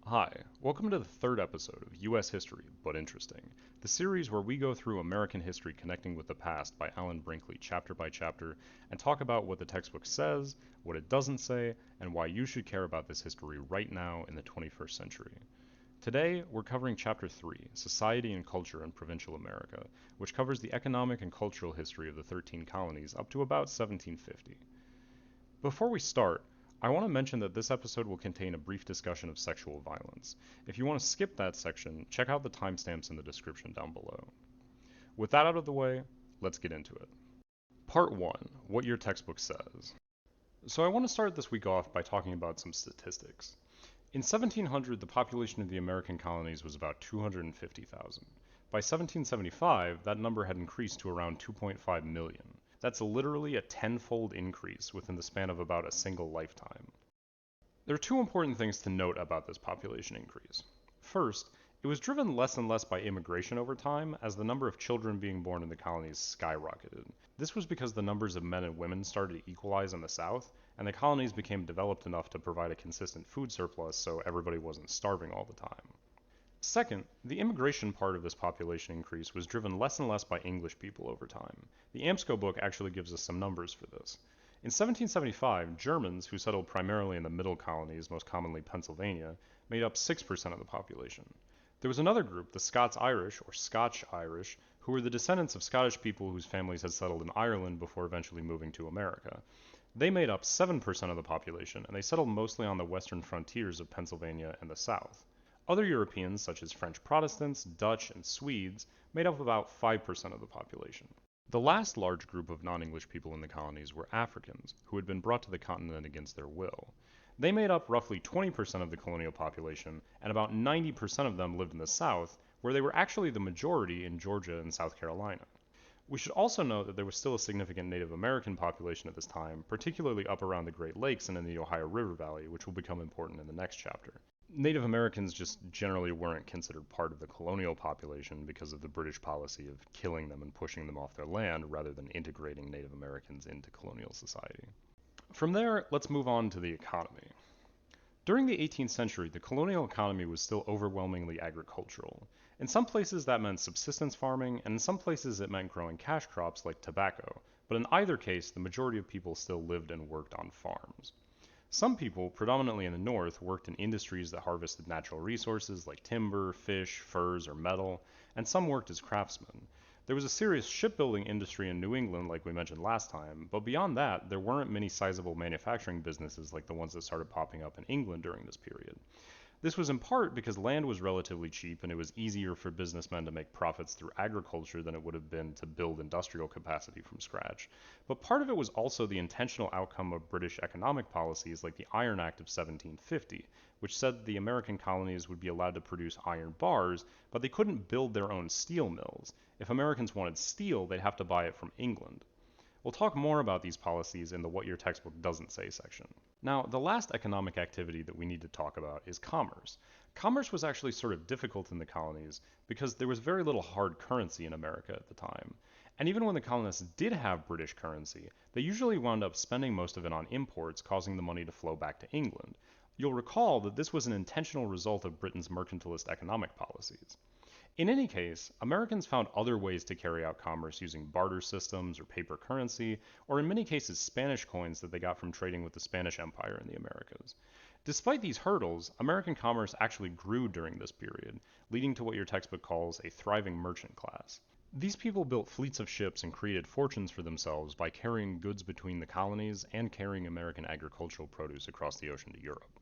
Hi, welcome to the third episode of U.S. History, But Interesting, the series where we go through American history connecting with the past by Alan Brinkley chapter by chapter and talk about what the textbook says, what it doesn't say, and why you should care about this history right now in the 21st century. Today, we're covering Chapter 3, Society and Culture in Provincial America, which covers the economic and cultural history of the 13 colonies up to about 1750. Before we start, I want to mention that this episode will contain a brief discussion of sexual violence. If you want to skip that section, check out the timestamps in the description down below. With that out of the way, let's get into it. Part 1, What Your Textbook Says. So I want to start this week off by talking about some statistics. In 1700, the population of the American colonies was about 250,000. By 1775, that number had increased to around 2.5 million. That's literally a tenfold increase within the span of about a single lifetime. There are two important things to note about this population increase. First, it was driven less and less by immigration over time as the number of children being born in the colonies skyrocketed. This was because the numbers of men and women started to equalize in the South, and the colonies became developed enough to provide a consistent food surplus so everybody wasn't starving all the time. Second, the immigration part of this population increase was driven less and less by English people over time. The AMSCO book actually gives us some numbers for this. In 1775, Germans, who settled primarily in the middle colonies, most commonly Pennsylvania, made up 6% of the population. There was another group, the Scots-Irish, or Scotch-Irish, who were the descendants of Scottish people whose families had settled in Ireland before eventually moving to America. They made up 7% of the population, and they settled mostly on the western frontiers of Pennsylvania and the South. Other Europeans, such as French Protestants, Dutch, and Swedes, made up about 5% of the population. The last large group of non-English people in the colonies were Africans, who had been brought to the continent against their will. They made up roughly 20% of the colonial population, and about 90% of them lived in the South, where they were actually the majority in Georgia and South Carolina. We should also note that there was still a significant Native American population at this time, particularly up around the Great Lakes and in the Ohio River Valley, which will become important in the next chapter. Native Americans just generally weren't considered part of the colonial population because of the British policy of killing them and pushing them off their land rather than integrating Native Americans into colonial society. From there, let's move on to the economy. During the 18th century, the colonial economy was still overwhelmingly agricultural. In some places that meant subsistence farming, and in some places it meant growing cash crops like tobacco, but in either case, the majority of people still lived and worked on farms. Some people, predominantly in the north, worked in industries that harvested natural resources like timber, fish, furs, or metal, and some worked as craftsmen. There was a serious shipbuilding industry in New England, like we mentioned last time, but beyond that, there weren't many sizable manufacturing businesses like the ones that started popping up in England during this period. This was in part because land was relatively cheap and it was easier for businessmen to make profits through agriculture than it would have been to build industrial capacity from scratch. But part of it was also the intentional outcome of British economic policies like the Iron Act of 1750, which said that the American colonies would be allowed to produce iron bars, but they couldn't build their own steel mills. If Americans wanted steel, they'd have to buy it from England. We'll talk more about these policies in the What Your Textbook Doesn't Say section. Now, the last economic activity that we need to talk about is commerce. Commerce was actually sort of difficult in the colonies because there was very little hard currency in America at the time. And even when the colonists did have British currency, they usually wound up spending most of it on imports, causing the money to flow back to England. You'll recall that this was an intentional result of Britain's mercantilist economic policies. In any case, Americans found other ways to carry out commerce using barter systems or paper currency, or in many cases Spanish coins that they got from trading with the Spanish Empire in the Americas. Despite these hurdles, American commerce actually grew during this period, leading to what your textbook calls a thriving merchant class. These people built fleets of ships and created fortunes for themselves by carrying goods between the colonies and carrying American agricultural produce across the ocean to Europe.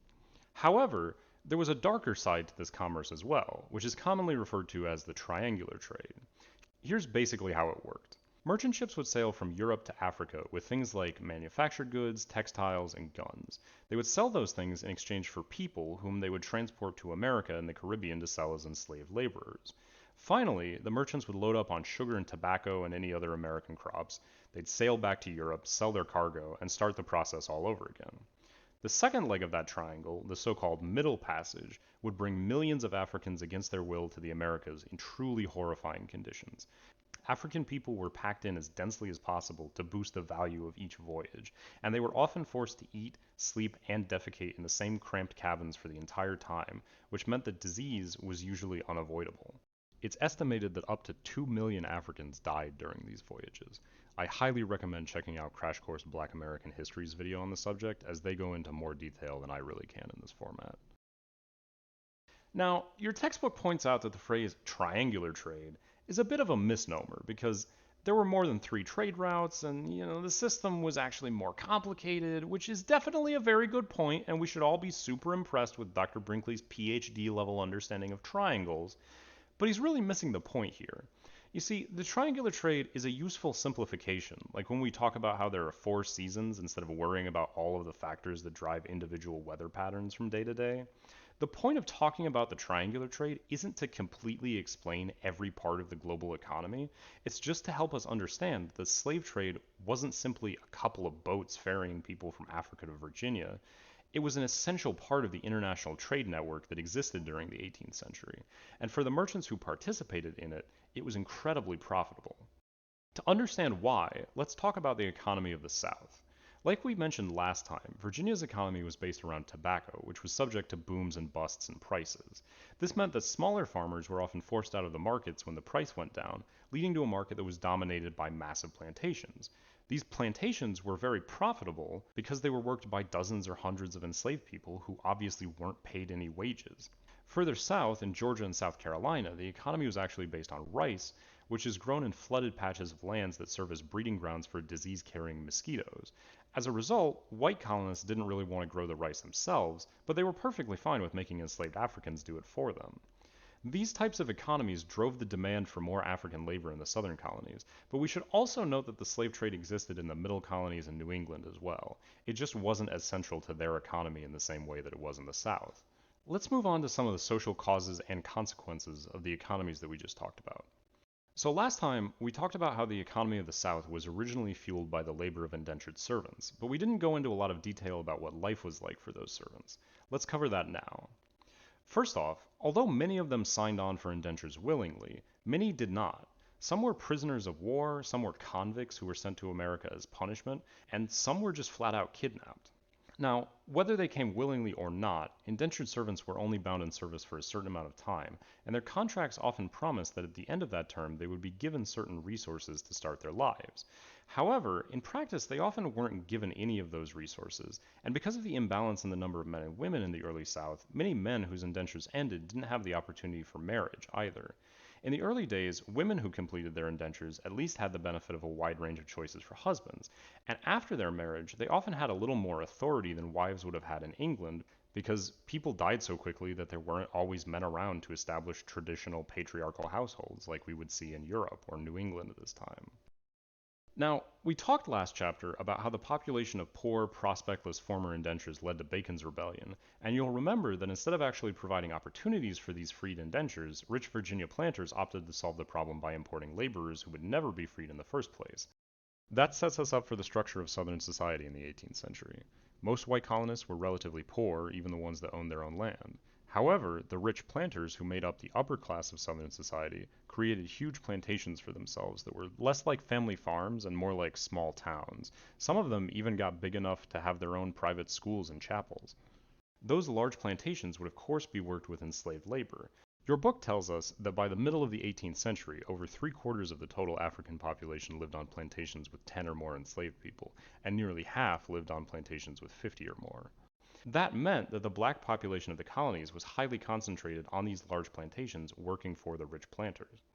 However, there was a darker side to this commerce as well, which is commonly referred to as the triangular trade. Here's basically how it worked. Merchant ships would sail from Europe to Africa with things like manufactured goods, textiles, and guns. They would sell those things in exchange for people whom they would transport to America and the Caribbean to sell as enslaved laborers. Finally, the merchants would load up on sugar and tobacco and any other American crops. They'd sail back to Europe, sell their cargo, and start the process all over again. The second leg of that triangle, the so-called Middle Passage, would bring millions of Africans against their will to the Americas in truly horrifying conditions. African people were packed in as densely as possible to boost the value of each voyage, and they were often forced to eat, sleep, and defecate in the same cramped cabins for the entire time, which meant that disease was usually unavoidable. It's estimated that up to 2 million Africans died during these voyages. I highly recommend checking out Crash Course Black American History's video on the subject, as they go into more detail than I really can in this format. Now, your textbook points out that the phrase triangular trade is a bit of a misnomer because there were more than 3 trade routes and, the system was actually more complicated, which is definitely a very good point, and we should all be super impressed with Dr. Brinkley's PhD level understanding of triangles, but he's really missing the point here. You see, the triangular trade is a useful simplification, like when we talk about how there are 4 seasons instead of worrying about all of the factors that drive individual weather patterns from day to day. The point of talking about the triangular trade isn't to completely explain every part of the global economy, it's just to help us understand that the slave trade wasn't simply a couple of boats ferrying people from Africa to Virginia. It was an essential part of the international trade network that existed during the 18th century, and for the merchants who participated in it, it was incredibly profitable. To understand why, let's talk about the economy of the South. Like we mentioned last time, Virginia's economy was based around tobacco, which was subject to booms and busts in prices. This meant that smaller farmers were often forced out of the markets when the price went down, leading to a market that was dominated by massive plantations. These plantations were very profitable because they were worked by dozens or hundreds of enslaved people who obviously weren't paid any wages. Further south, in Georgia and South Carolina, the economy was actually based on rice, which is grown in flooded patches of lands that serve as breeding grounds for disease-carrying mosquitoes. As a result, white colonists didn't really want to grow the rice themselves, but they were perfectly fine with making enslaved Africans do it for them. These types of economies drove the demand for more African labor in the southern colonies, but we should also note that the slave trade existed in the middle colonies in New England as well. It just wasn't as central to their economy in the same way that it was in the South. Let's move on to some of the social causes and consequences of the economies that we just talked about. So last time, we talked about how the economy of the South was originally fueled by the labor of indentured servants, but we didn't go into a lot of detail about what life was like for those servants. Let's cover that now. First off, although many of them signed on for indentures willingly, many did not. Some were prisoners of war, some were convicts who were sent to America as punishment, and some were just flat out kidnapped. Now, whether they came willingly or not, indentured servants were only bound in service for a certain amount of time, and their contracts often promised that at the end of that term they would be given certain resources to start their lives. However, in practice they often weren't given any of those resources, and because of the imbalance in the number of men and women in the early South, many men whose indentures ended didn't have the opportunity for marriage either. In the early days, women who completed their indentures at least had the benefit of a wide range of choices for husbands, and after their marriage, they often had a little more authority than wives would have had in England because people died so quickly that there weren't always men around to establish traditional patriarchal households like we would see in Europe or New England at this time. Now, we talked last chapter about how the population of poor, prospectless former indentures led to Bacon's Rebellion, and you'll remember that instead of actually providing opportunities for these freed indentures, rich Virginia planters opted to solve the problem by importing laborers who would never be freed in the first place. That sets us up for the structure of Southern society in the 18th century. Most white colonists were relatively poor, even the ones that owned their own land. However, the rich planters who made up the upper class of Southern society created huge plantations for themselves that were less like family farms and more like small towns. Some of them even got big enough to have their own private schools and chapels. Those large plantations would of course be worked with enslaved labor. Your book tells us that by the middle of the 18th century, over 3/4 of the total African population lived on plantations with 10 or more enslaved people, and nearly half lived on plantations with 50 or more. That meant that the black population of the colonies was highly concentrated on these large plantations working for the rich planters.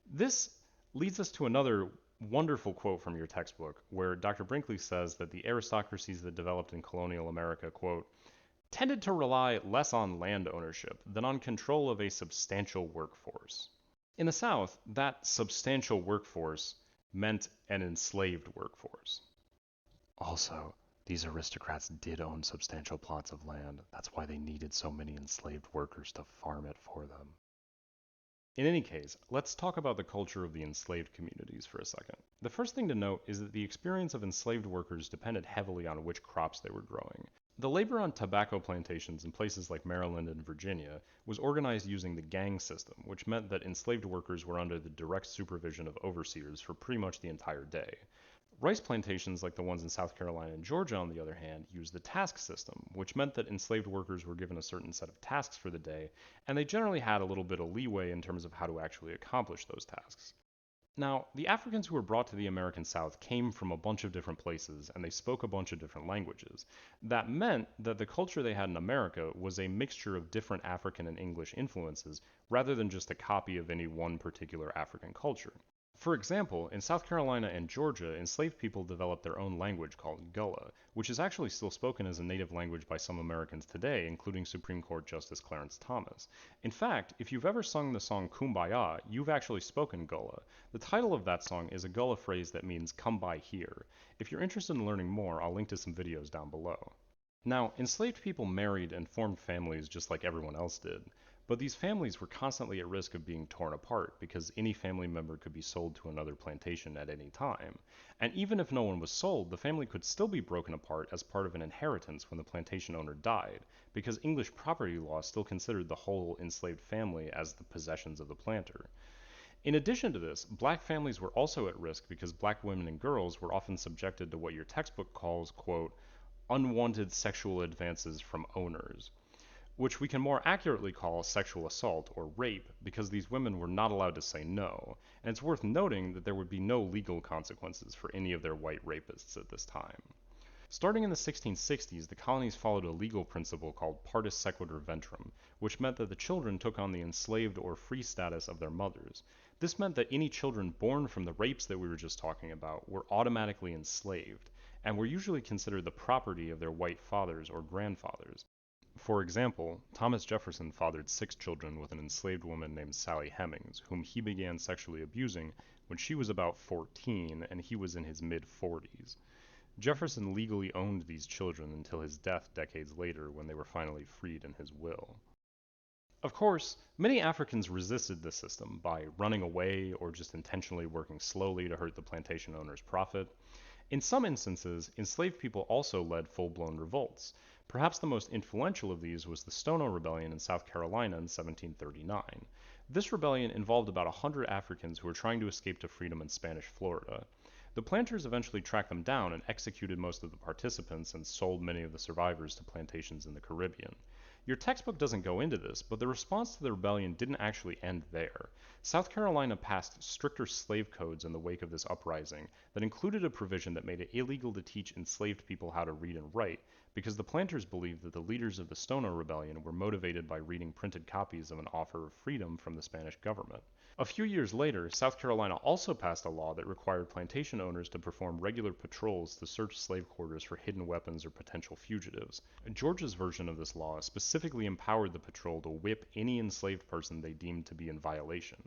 This leads us to another wonderful quote from your textbook, where Dr. Brinkley says that the aristocracies that developed in colonial America, quote, tended to rely less on land ownership than on control of a substantial workforce. In the South, that substantial workforce meant an enslaved workforce. Also, these aristocrats did own substantial plots of land. That's why they needed so many enslaved workers to farm it for them. In any case, let's talk about the culture of the enslaved communities for a second. The first thing to note is that the experience of enslaved workers depended heavily on which crops they were growing. The labor on tobacco plantations in places like Maryland and Virginia was organized using the gang system, which meant that enslaved workers were under the direct supervision of overseers for pretty much the entire day. Rice plantations, like the ones in South Carolina and Georgia, on the other hand, used the task system, which meant that enslaved workers were given a certain set of tasks for the day, and they generally had a little bit of leeway in terms of how to actually accomplish those tasks. Now, the Africans who were brought to the American South came from a bunch of different places, and they spoke a bunch of different languages. That meant that the culture they had in America was a mixture of different African and English influences, rather than just a copy of any one particular African culture. For example, in South Carolina and Georgia, enslaved people developed their own language called Gullah, which is actually still spoken as a native language by some Americans today, including Supreme Court Justice Clarence Thomas. In fact, if you've ever sung the song Kumbaya, you've actually spoken Gullah. The title of that song is a Gullah phrase that means "come by here." If you're interested in learning more, I'll link to some videos down below. Now, enslaved people married and formed families just like everyone else did. But these families were constantly at risk of being torn apart because any family member could be sold to another plantation at any time. And even if no one was sold, the family could still be broken apart as part of an inheritance when the plantation owner died, because English property law still considered the whole enslaved family as the possessions of the planter. In addition to this, black families were also at risk because black women and girls were often subjected to what your textbook calls, quote, unwanted sexual advances from owners, which we can more accurately call sexual assault or rape because these women were not allowed to say no, and it's worth noting that there would be no legal consequences for any of their white rapists at this time. Starting in the 1660s, the colonies followed a legal principle called partus sequitur ventrum, which meant that the children took on the enslaved or free status of their mothers. This meant that any children born from the rapes that we were just talking about were automatically enslaved, and were usually considered the property of their white fathers or grandfathers. For example, Thomas Jefferson fathered 6 children with an enslaved woman named Sally Hemings, whom he began sexually abusing when she was about 14 and he was in his mid-40s. Jefferson legally owned these children until his death decades later when they were finally freed in his will. Of course, many Africans resisted this system by running away or just intentionally working slowly to hurt the plantation owner's profit. In some instances, enslaved people also led full-blown revolts. Perhaps the most influential of these was the Stono Rebellion in South Carolina in 1739. This rebellion involved about 100 Africans who were trying to escape to freedom in Spanish Florida. The planters eventually tracked them down and executed most of the participants and sold many of the survivors to plantations in the Caribbean. Your textbook doesn't go into this, but the response to the rebellion didn't actually end there. South Carolina passed stricter slave codes in the wake of this uprising that included a provision that made it illegal to teach enslaved people how to read and write, because the planters believed that the leaders of the Stono Rebellion were motivated by reading printed copies of an offer of freedom from the Spanish government. A few years later, South Carolina also passed a law that required plantation owners to perform regular patrols to search slave quarters for hidden weapons or potential fugitives. Georgia's version of this law specifically empowered the patrol to whip any enslaved person they deemed to be in violation.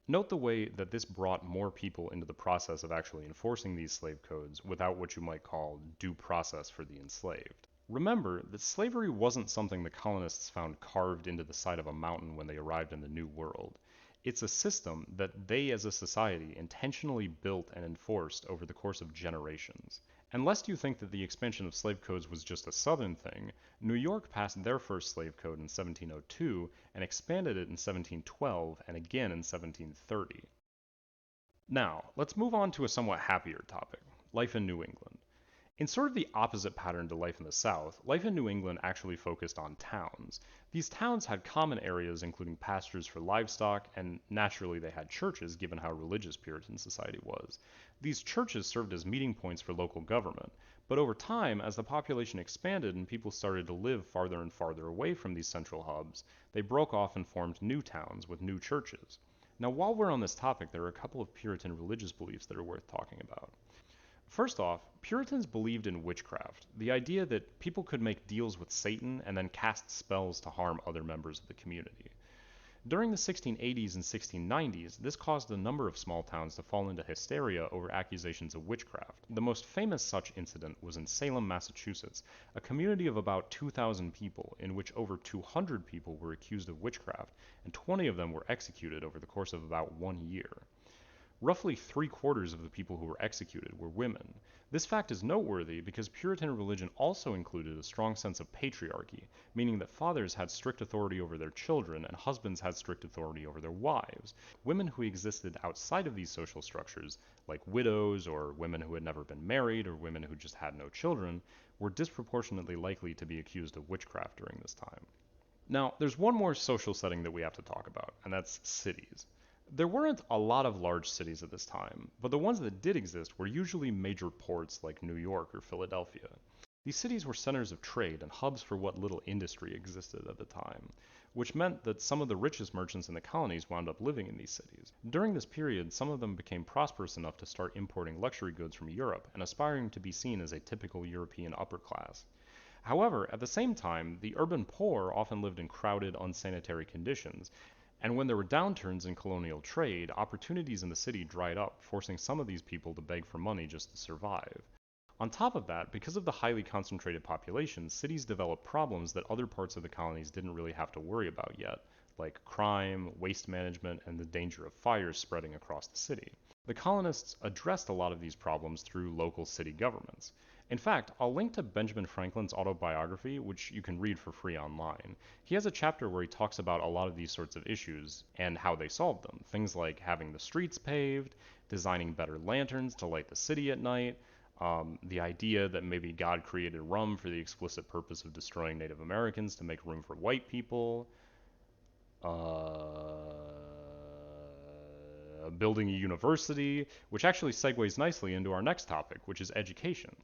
Note the way that this brought more people into the process of actually enforcing these slave codes without what you might call due process for the enslaved. Remember that slavery wasn't something the colonists found carved into the side of a mountain when they arrived in the New World. It's a system that they as a society intentionally built and enforced over the course of generations. And lest you think that the expansion of slave codes was just a southern thing, New York passed their first slave code in 1702 and expanded it in 1712 and again in 1730. Now, let's move on to a somewhat happier topic, life in New England. In sort of the opposite pattern to life in the South, life in New England actually focused on towns. These towns had common areas including pastures for livestock, and naturally they had churches given how religious Puritan society was. These churches served as meeting points for local government, but over time, as the population expanded and people started to live farther and farther away from these central hubs, they broke off and formed new towns with new churches. Now, while we're on this topic, there are a couple of Puritan religious beliefs that are worth talking about. First off, Puritans believed in witchcraft, the idea that people could make deals with Satan and then cast spells to harm other members of the community. During the 1680s and 1690s, this caused a number of small towns to fall into hysteria over accusations of witchcraft. The most famous such incident was in Salem, Massachusetts, a community of about 2,000 people in which over 200 people were accused of witchcraft, and 20 of them were executed over the course of about 1 year. Roughly 3/4 of the people who were executed were women. This fact is noteworthy because Puritan religion also included a strong sense of patriarchy, meaning that fathers had strict authority over their children and husbands had strict authority over their wives. Women who existed outside of these social structures, like widows or women who had never been married or women who just had no children, were disproportionately likely to be accused of witchcraft during this time. Now, there's one more social setting that we have to talk about, and that's cities. There weren't a lot of large cities at this time, but the ones that did exist were usually major ports like New York or Philadelphia. These cities were centers of trade and hubs for what little industry existed at the time, which meant that some of the richest merchants in the colonies wound up living in these cities. During this period, some of them became prosperous enough to start importing luxury goods from Europe and aspiring to be seen as a typical European upper class. However, at the same time, the urban poor often lived in crowded, unsanitary conditions, and when there were downturns in colonial trade, opportunities in the city dried up, forcing some of these people to beg for money just to survive. On top of that, because of the highly concentrated population, cities developed problems that other parts of the colonies didn't really have to worry about yet, like crime, waste management, and the danger of fires spreading across the city. The colonists addressed a lot of these problems through local city governments. In fact, I'll link to Benjamin Franklin's autobiography, which you can read for free online. He has a chapter where he talks about a lot of these sorts of issues and how they solved them. Things like having the streets paved, designing better lanterns to light the city at night, the idea that maybe God created rum for the explicit purpose of destroying Native Americans to make room for white people, building a university, which actually segues nicely into our next topic, which is education.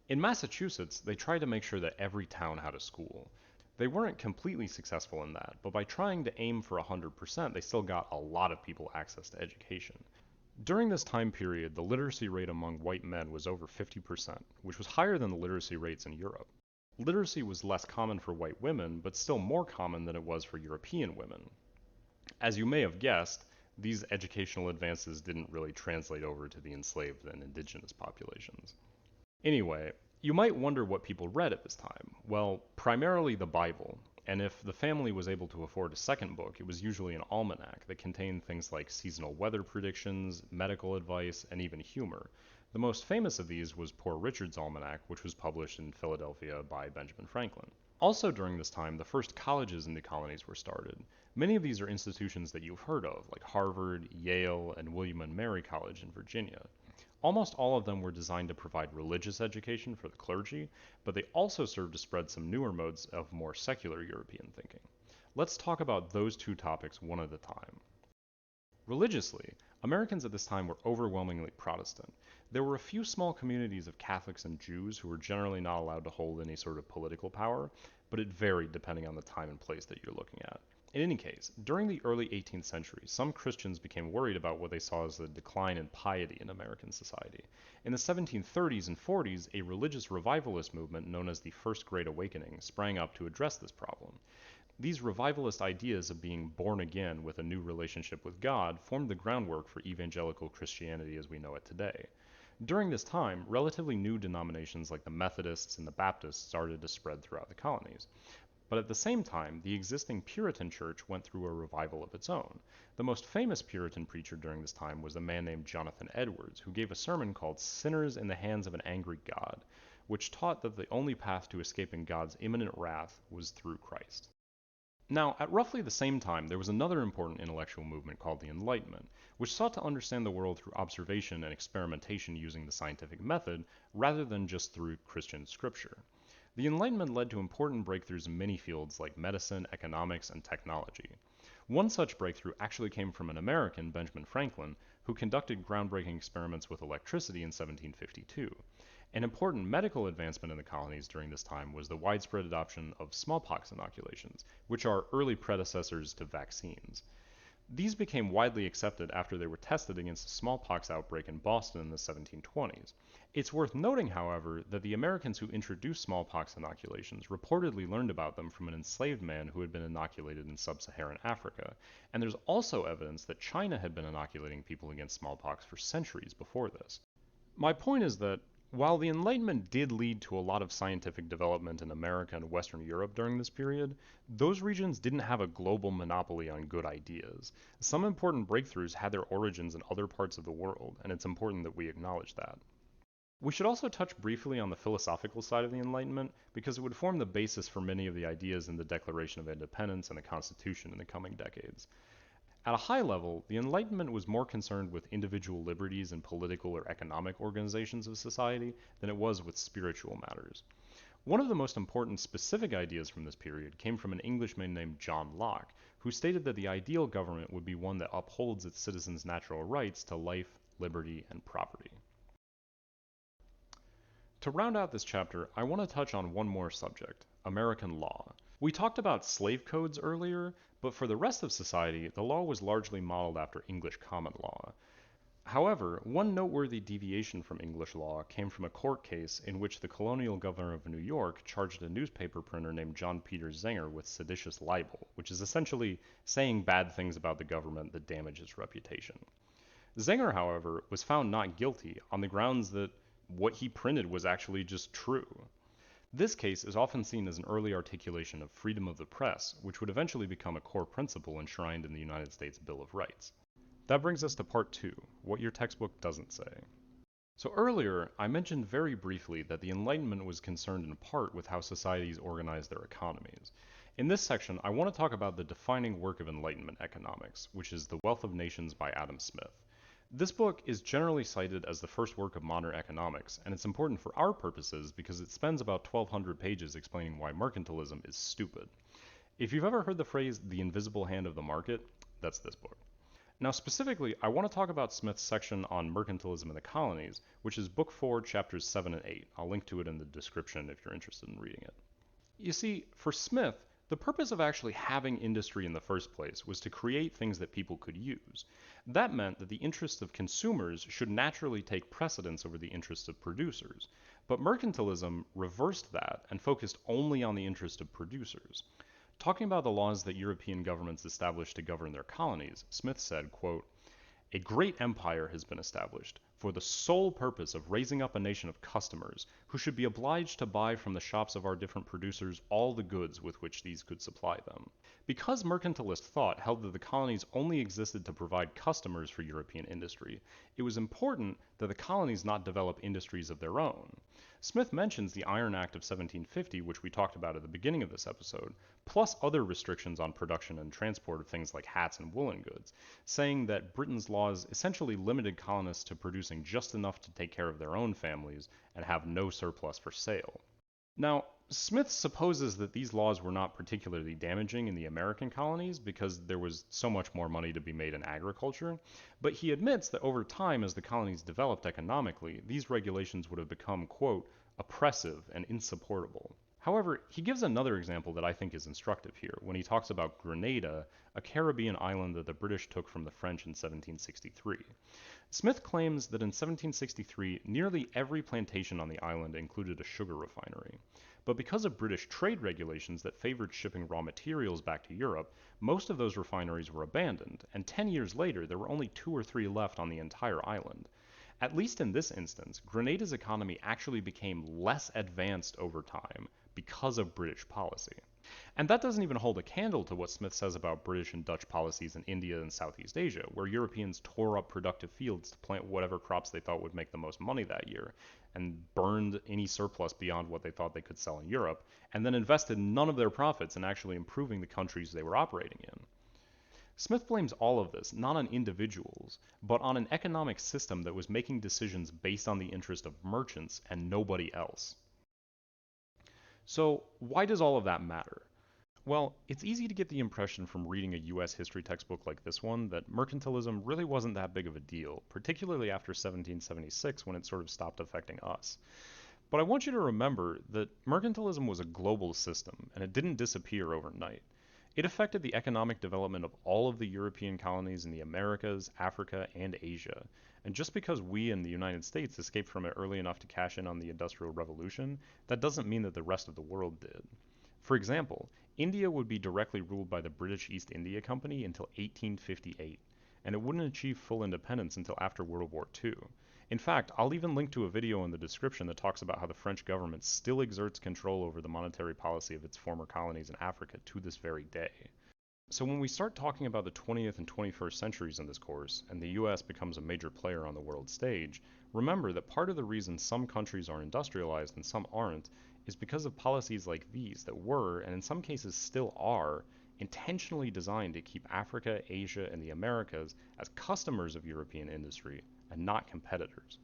In Massachusetts, they tried to make sure that every town had a school. They weren't completely successful in that, but by trying to aim for 100%, they still got a lot of people access to education. During this time period, the literacy rate among white men was over 50%, which was higher than the literacy rates in Europe. Literacy was less common for white women, but still more common than it was for European women. As you may have guessed, these educational advances didn't really translate over to the enslaved and indigenous populations. Anyway, you might wonder what people read at this time. Well, primarily the Bible, and if the family was able to afford a second book, it was usually an almanac that contained things like seasonal weather predictions, medical advice, and even humor. The most famous of these was Poor Richard's Almanac, which was published in Philadelphia by Benjamin Franklin. Also during this time, the first colleges in the colonies were started. Many of these are institutions that you've heard of, like Harvard, Yale, and William and Mary College in Virginia. Almost all of them were designed to provide religious education for the clergy, but they also served to spread some newer modes of more secular European thinking. Let's talk about those two topics one at a time. Religiously, Americans at this time were overwhelmingly Protestant. There were a few small communities of Catholics and Jews who were generally not allowed to hold any sort of political power, but it varied depending on the time and place that you're looking at. In any case, during the early 18th century, some Christians became worried about what they saw as the decline in piety in American society. In the 1730s and 40s, a religious revivalist movement known as the First Great Awakening sprang up to address this problem. These revivalist ideas of being born again with a new relationship with God formed the groundwork for evangelical Christianity as we know it today. During this time, relatively new denominations like the Methodists and the Baptists started to spread throughout the colonies. But at the same time, the existing Puritan church went through a revival of its own. The most famous Puritan preacher during this time was a man named Jonathan Edwards, who gave a sermon called Sinners in the Hands of an Angry God, which taught that the only path to escaping God's imminent wrath was through Christ. Now, at roughly the same time, there was another important intellectual movement called the Enlightenment, which sought to understand the world through observation and experimentation using the scientific method, rather than just through Christian scripture. The Enlightenment led to important breakthroughs in many fields like medicine, economics, and technology. One such breakthrough actually came from an American, Benjamin Franklin, who conducted groundbreaking experiments with electricity in 1752. An important medical advancement in the colonies during this time was the widespread adoption of smallpox inoculations, which are early predecessors to vaccines. These became widely accepted after they were tested against a smallpox outbreak in Boston in the 1720s. It's worth noting, however, that the Americans who introduced smallpox inoculations reportedly learned about them from an enslaved man who had been inoculated in sub-Saharan Africa, and there's also evidence that China had been inoculating people against smallpox for centuries before this. My point is that While the Enlightenment did lead to a lot of scientific development in America and Western Europe during this period, those regions didn't have a global monopoly on good ideas. Some important breakthroughs had their origins in other parts of the world, and it's important that we acknowledge that. We should also touch briefly on the philosophical side of the Enlightenment, because it would form the basis for many of the ideas in the Declaration of Independence and the Constitution in the coming decades. At a high level, the Enlightenment was more concerned with individual liberties and political or economic organizations of society than it was with spiritual matters. One of the most important specific ideas from this period came from an Englishman named John Locke, who stated that the ideal government would be one that upholds its citizens' natural rights to life, liberty, and property. To round out this chapter, I want to touch on one more subject, American law. We talked about slave codes earlier, but for the rest of society, the law was largely modeled after English common law. However, one noteworthy deviation from English law came from a court case in which the colonial governor of New York charged a newspaper printer named John Peter Zenger with seditious libel, which is essentially saying bad things about the government that damage its reputation. Zenger, however, was found not guilty on the grounds that what he printed was actually just true. This case is often seen as an early articulation of freedom of the press, which would eventually become a core principle enshrined in the United States Bill of Rights. That brings us to part 2, what your textbook doesn't say. So earlier, I mentioned very briefly that the Enlightenment was concerned in part with how societies organized their economies. In this section, I want to talk about the defining work of Enlightenment economics, which is The Wealth of Nations by Adam Smith. This book is generally cited as the first work of modern economics, and it's important for our purposes because it spends about 1,200 pages explaining why mercantilism is stupid. If you've ever heard the phrase, the invisible hand of the market, that's this book. Now specifically, I want to talk about Smith's section on mercantilism in the colonies, which is book 4, chapters 7 and 8. I'll link to it in the description if you're interested in reading it. You see, for Smith, the purpose of actually having industry in the first place was to create things that people could use. That meant that the interests of consumers should naturally take precedence over the interests of producers. But mercantilism reversed that and focused only on the interest of producers. Talking about the laws that European governments established to govern their colonies, Smith said, quote, "A great empire has been established for the sole purpose of raising up a nation of customers who should be obliged to buy from the shops of our different producers all the goods with which these could supply them." Because mercantilist thought held that the colonies only existed to provide customers for European industry, it was important that the colonies not develop industries of their own. Smith mentions the Iron Act of 1750, which we talked about at the beginning of this episode, plus other restrictions on production and transport of things like hats and woolen goods, saying that Britain's laws essentially limited colonists to producing just enough to take care of their own families and have no surplus for sale. Now, Smith supposes that these laws were not particularly damaging in the American colonies because there was so much more money to be made in agriculture, but he admits that over time, as the colonies developed economically, these regulations would have become, quote, oppressive and insupportable. However, he gives another example that I think is instructive here when he talks about Grenada, a Caribbean island that the British took from the French in 1763. Smith claims that in 1763, nearly every plantation on the island included a sugar refinery. But because of British trade regulations that favored shipping raw materials back to Europe, most of those refineries were abandoned, and 10 years later there were only 2 or 3 left on the entire island. At least in this instance, Grenada's economy actually became less advanced over time because of British policy. And that doesn't even hold a candle to what Smith says about British and Dutch policies in India and Southeast Asia, where Europeans tore up productive fields to plant whatever crops they thought would make the most money that year, and burned any surplus beyond what they thought they could sell in Europe, and then invested none of their profits in actually improving the countries they were operating in. Smith blames all of this not on individuals, but on an economic system that was making decisions based on the interest of merchants and nobody else. So, why does all of that matter? Well, it's easy to get the impression from reading a US history textbook like this one that mercantilism really wasn't that big of a deal, particularly after 1776 when it sort of stopped affecting us. But I want you to remember that mercantilism was a global system, and it didn't disappear overnight. It affected the economic development of all of the European colonies in the Americas, Africa, and Asia. And just because we in the United States escaped from it early enough to cash in on the Industrial Revolution, that doesn't mean that the rest of the world did. For example, India would be directly ruled by the British East India Company until 1858, and it wouldn't achieve full independence until after World War II. In fact, I'll even link to a video in the description that talks about how the French government still exerts control over the monetary policy of its former colonies in Africa to this very day. So when we start talking about the 20th and 21st centuries in this course, and the US becomes a major player on the world stage, remember that part of the reason some countries are industrialized and some aren't is because of policies like these that were, and in some cases still are, intentionally designed to keep Africa, Asia, and the Americas as customers of European industry and not competitors.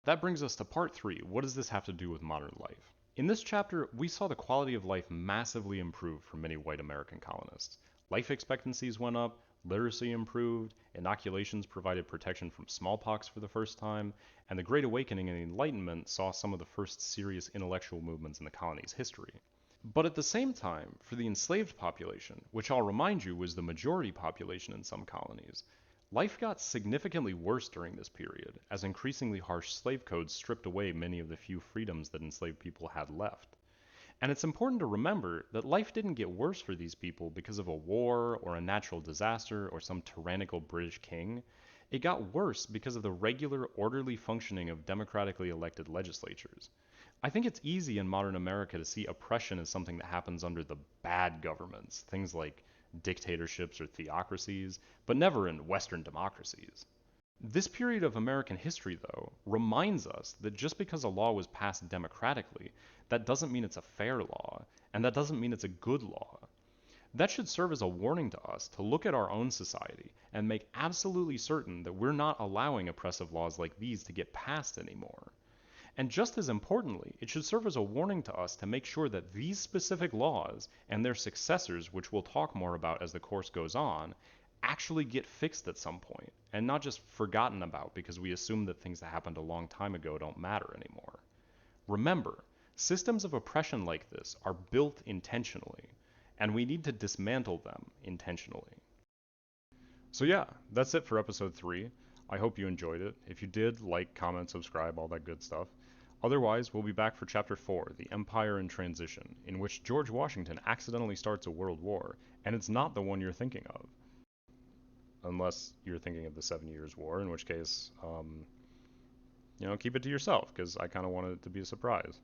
That brings us to part 3. What does this have to do with modern life? In this chapter, we saw the quality of life massively improve for many white American colonists. Life expectancies went up, literacy improved, inoculations provided protection from smallpox for the first time, and the Great Awakening and the Enlightenment saw some of the first serious intellectual movements in the colony's history. But at the same time, for the enslaved population, which I'll remind you was the majority population in some colonies, life got significantly worse during this period, as increasingly harsh slave codes stripped away many of the few freedoms that enslaved people had left. And it's important to remember that life didn't get worse for these people because of a war or a natural disaster or some tyrannical British king. It got worse because of the regular, orderly functioning of democratically elected legislatures. I think it's easy in modern America to see oppression as something that happens under the bad governments, things like dictatorships or theocracies, but never in Western democracies. This period of American history, though, reminds us that just because a law was passed democratically, that doesn't mean it's a fair law, and that doesn't mean it's a good law. That should serve as a warning to us to look at our own society and make absolutely certain that we're not allowing oppressive laws like these to get passed anymore. And just as importantly, it should serve as a warning to us to make sure that these specific laws and their successors, which we'll talk more about as the course goes on, actually get fixed at some point, and not just forgotten about because we assume that things that happened a long time ago don't matter anymore. Remember, systems of oppression like this are built intentionally, and we need to dismantle them intentionally. So yeah, that's it for episode 3. I hope you enjoyed it. If you did, like, comment, subscribe, all that good stuff. Otherwise, we'll be back for chapter 4, The Empire in Transition, in which George Washington accidentally starts a world war, and it's not the one you're thinking of. Unless you're thinking of the 7 Years' War, in which case, keep it to yourself, because I kind of wanted it to be a surprise.